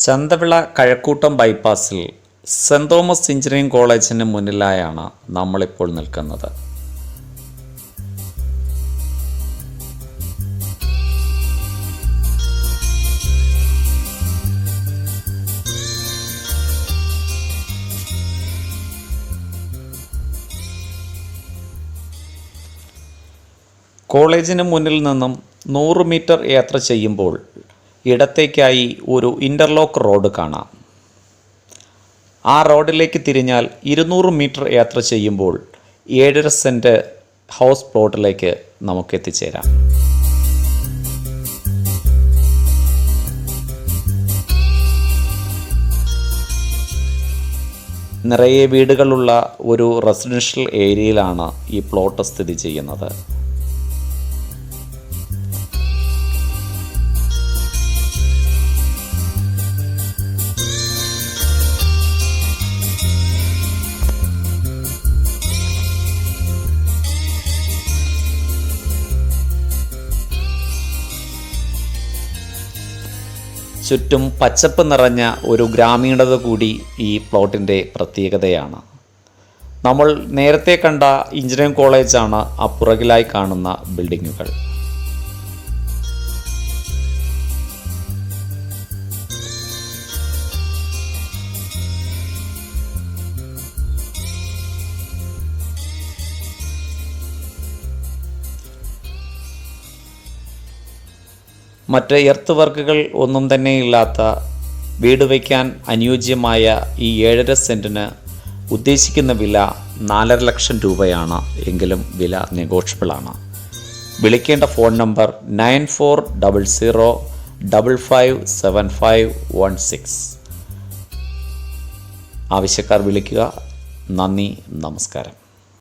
ചന്തവിള കഴക്കൂട്ടം ബൈപ്പാസിൽ saint Thomas engineering കോളേജിന് മുന്നിലായാണ് നമ്മളിപ്പോൾ നിൽക്കുന്നത്. കോളേജിന് മുന്നിൽ നിന്നും 100 മീറ്റർ യാത്ര ചെയ്യുമ്പോൾ ഇടത്തേക്കായി ഒരു ഇൻ്റർലോക്ക് റോഡ് കാണാം. ആ റോഡിലേക്ക് തിരിഞ്ഞാൽ 200 മീറ്റർ യാത്ര ചെയ്യുമ്പോൾ 7.5 സെൻറ്റ് ഹൗസ് പ്ലോട്ടിലേക്ക് നമുക്ക് എത്തിച്ചേരാം. നിറയെ വീടുകളുള്ള ഒരു റെസിഡൻഷ്യൽ ഏരിയയിലാണ് ഈ പ്ലോട്ട് സ്ഥിതി ചെയ്യുന്നത്. ചുറ്റും പച്ചപ്പ് നിറഞ്ഞ ഒരു ഗ്രാമീണത കൂടി ഈ പ്ലോട്ടിൻ്റെ പ്രത്യേകതയാണ്. നമ്മൾ നേരത്തെ കണ്ട എഞ്ചിനീയറിംഗ് കോളേജാണ് അപ്പുറകിലായി കാണുന്ന ബിൽഡിങ്ങുകൾ. മറ്റ് എർത്ത് വർക്കുകൾ ഒന്നും തന്നെ ഇല്ലാത്ത വീട് വയ്ക്കാൻ അനുയോജ്യമായ ഈ 7.5 സെൻറ്റിന് ഉദ്ദേശിക്കുന്ന വില 4.5 ലക്ഷം രൂപയാണ്. എങ്കിലും വില നെഗോഷ്യബിളാണ്. വിളിക്കേണ്ട ഫോൺ നമ്പർ 9400557516. ആവശ്യക്കാർ വിളിക്കുക. നന്ദി, നമസ്കാരം.